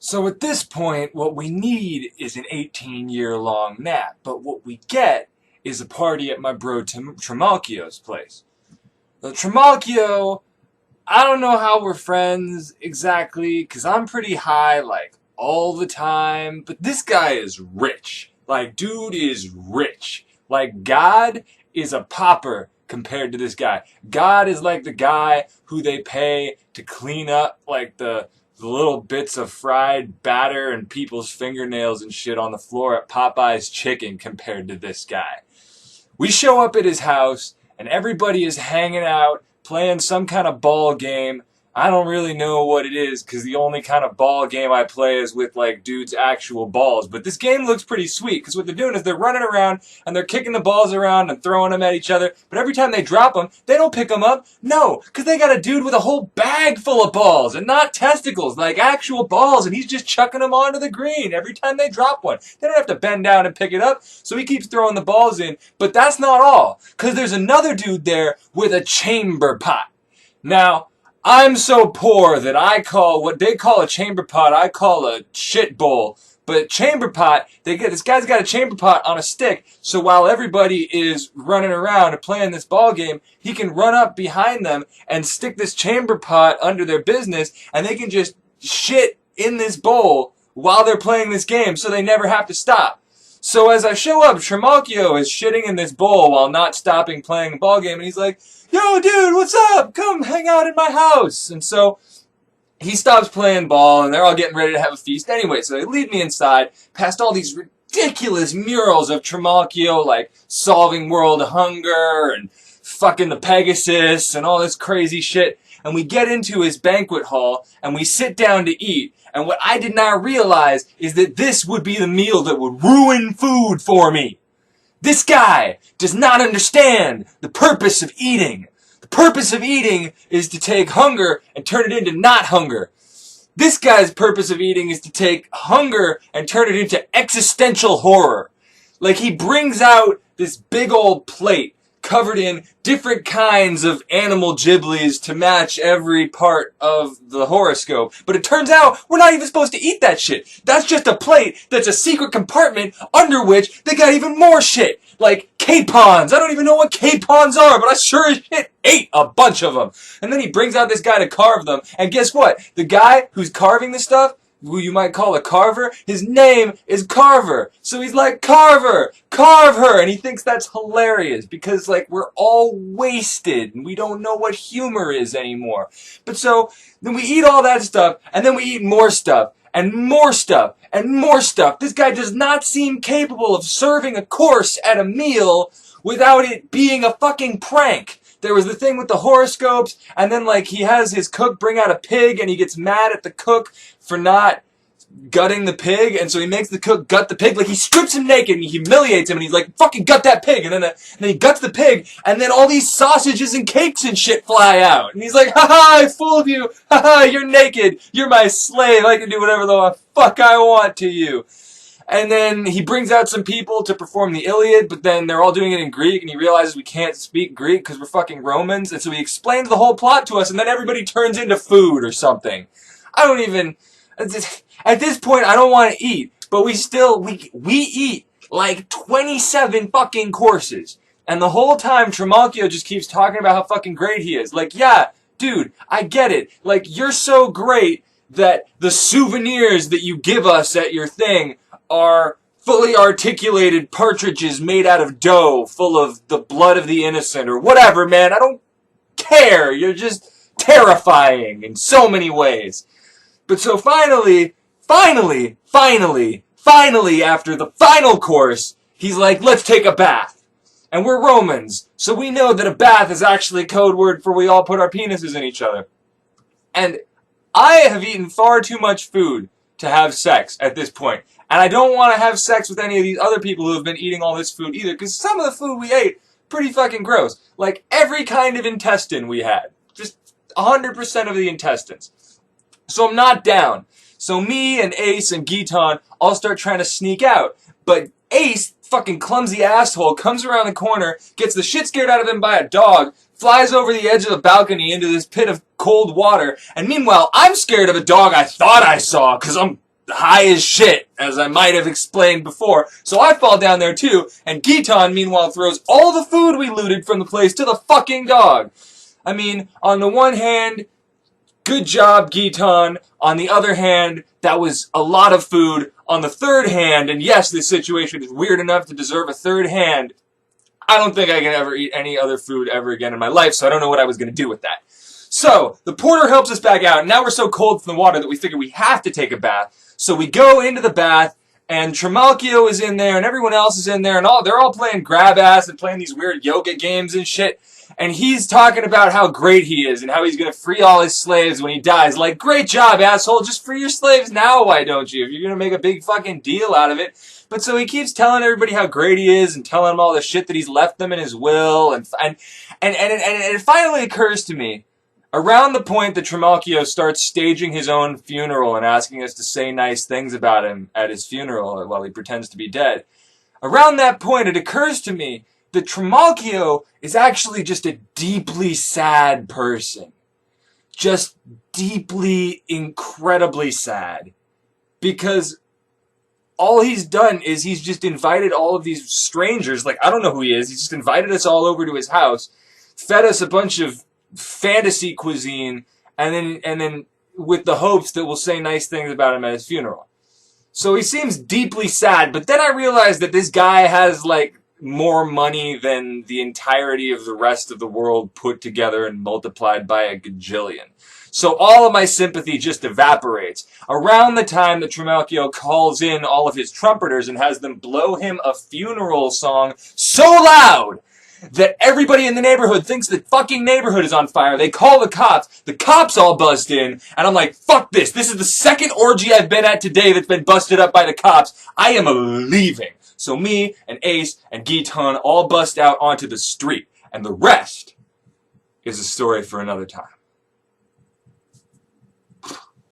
So at this point, what we need is an 18-year-long nap, but what we get is a party at my bro Trimalchio's place. The Trimalchio, I don't know how we're friends exactly, because I'm pretty high, like, all the time, but this guy is rich. Like, dude is rich. Like, God is a pauper compared to this guy. God is like the guy who they pay to clean up, like, the little bits of fried batter and people's fingernails and shit on the floor at Popeye's Chicken compared to this guy. We show up at his house, and everybody is hanging out, playing some kind of ball game. I don't really know what it is, because the only kind of ball game I play is with, like, dudes' actual balls. But this game looks pretty sweet, because what they're doing is they're running around, and they're kicking the balls around and throwing them at each other. But every time they drop them, they don't pick them up. No, because they got a dude with a whole bag full of balls, and not testicles, like actual balls, and he's just chucking them onto the green every time they drop one. They don't have to bend down and pick it up, so he keeps throwing the balls in. But that's not all, because there's another dude there with a chamber pot. Now, I'm so poor that I call what they call a chamber pot, I call a shit bowl. But chamber pot, this guy's got a chamber pot on a stick, so while everybody is running around and playing this ball game, he can run up behind them and stick this chamber pot under their business, and they can just shit in this bowl while they're playing this game, so they never have to stop. So as I show up, Trimalchio is shitting in this bowl while not stopping playing the ball game, and he's like, "Yo, dude, what's up? Come hang out in my house." And so he stops playing ball, and they're all getting ready to have a feast anyway. So they lead me inside, past all these ridiculous murals of Trimalchio, like solving world hunger and fucking the Pegasus and all this crazy shit. And we get into his banquet hall, and we sit down to eat. And what I did not realize is that this would be the meal that would ruin food for me. This guy does not understand the purpose of eating. The purpose of eating is to take hunger and turn it into not hunger. This guy's purpose of eating is to take hunger and turn it into existential horror. Like, he brings out this big old plate covered in different kinds of animal giblies to match every part of the horoscope. But it turns out we're not even supposed to eat that shit. That's just a plate that's a secret compartment under which they got even more shit. Like capons. I don't even know what capons are, but I sure as shit ate a bunch of them. And then he brings out this guy to carve them. And guess what? The guy who's carving this stuff, who you might call a carver, his name is Carver. So he's like, "Carver, carve her." And he thinks that's hilarious because, like, we're all wasted and we don't know what humor is anymore. But so then we eat all that stuff, and then we eat more stuff and more stuff and more stuff. This guy does not seem capable of serving a course at a meal without it being a fucking prank. There was the thing with the horoscopes, and then, like, he has his cook bring out a pig, and he gets mad at the cook for not gutting the pig, and so he makes the cook gut the pig. Like, he strips him naked, and he humiliates him, and he's like, "Fucking gut that pig," and then he guts the pig, and then all these sausages and cakes and shit fly out, and he's like, "Ha ha, I fooled you, ha ha, you're naked, you're my slave, I can do whatever the fuck I want to you." And then he brings out some people to perform the Iliad, but then they're all doing it in Greek, and he realizes we can't speak Greek because we're fucking Romans, and so he explains the whole plot to us, and then everybody turns into food or something. I don't even... At this point, I don't want to eat, but we eat like 27 fucking courses. And the whole time, Trimalchio just keeps talking about how fucking great he is. Like, yeah, dude, I get it. Like, you're so great that the souvenirs that you give us at your thing are fully articulated partridges made out of dough full of the blood of the innocent or whatever, man. I don't care. You're just terrifying in so many ways. But so finally, after the final course, he's like, "Let's take a bath." And we're Romans, so we know that a bath is actually a code word for we all put our penises in each other. And I have eaten far too much food to have sex at this point. And I don't want to have sex with any of these other people who have been eating all this food either, because some of the food we ate, pretty fucking gross. Like, every kind of intestine we had. Just 100% of the intestines. So I'm not down. So me and Ace and Giton all start trying to sneak out. But Ace, fucking clumsy asshole, comes around the corner, gets the shit scared out of him by a dog, flies over the edge of the balcony into this pit of cold water, and meanwhile, I'm scared of a dog I thought I saw, because I'm high as shit, as I might have explained before. So I fall down there too, and Giton, meanwhile, throws all the food we looted from the place to the fucking dog. I mean, on the one hand, good job, Giton. On the other hand, that was a lot of food. On the third hand, and yes, this situation is weird enough to deserve a third hand, I don't think I can ever eat any other food ever again in my life, so I don't know what I was going to do with that. So, the porter helps us back out, and now we're so cold from the water that we figure we have to take a bath. So we go into the bath, and Trimalchio is in there, and everyone else is in there, and they're all playing grab ass and playing these weird yoga games and shit. And he's talking about how great he is, and how he's going to free all his slaves when he dies. Like, great job, asshole, just free your slaves now, why don't you? If you're going to make a big fucking deal out of it. But so he keeps telling everybody how great he is, and telling them all the shit that he's left them in his will, and it finally occurs to me, around the point that Trimalchio starts staging his own funeral and asking us to say nice things about him at his funeral while he pretends to be dead, around that point it occurs to me that Trimalchio is actually just a deeply sad person. Just deeply, incredibly sad. Because all he's done is he's just invited all of these strangers, like, I don't know who he is, he's just invited us all over to his house, fed us a bunch of fantasy cuisine, and then with the hopes that we'll say nice things about him at his funeral. So he seems deeply sad, but then I realized that this guy has, like, more money than the entirety of the rest of the world put together and multiplied by a gajillion. So all of my sympathy just evaporates. Around the time that Trimalchio calls in all of his trumpeters and has them blow him a funeral song so loud that everybody in the neighborhood thinks the fucking neighborhood is on fire. They call the cops. The cops all bust in. And I'm like, fuck this. This is the second orgy I've been at today that's been busted up by the cops. I am leaving. So me and Ace and Giton all bust out onto the street. And the rest is a story for another time.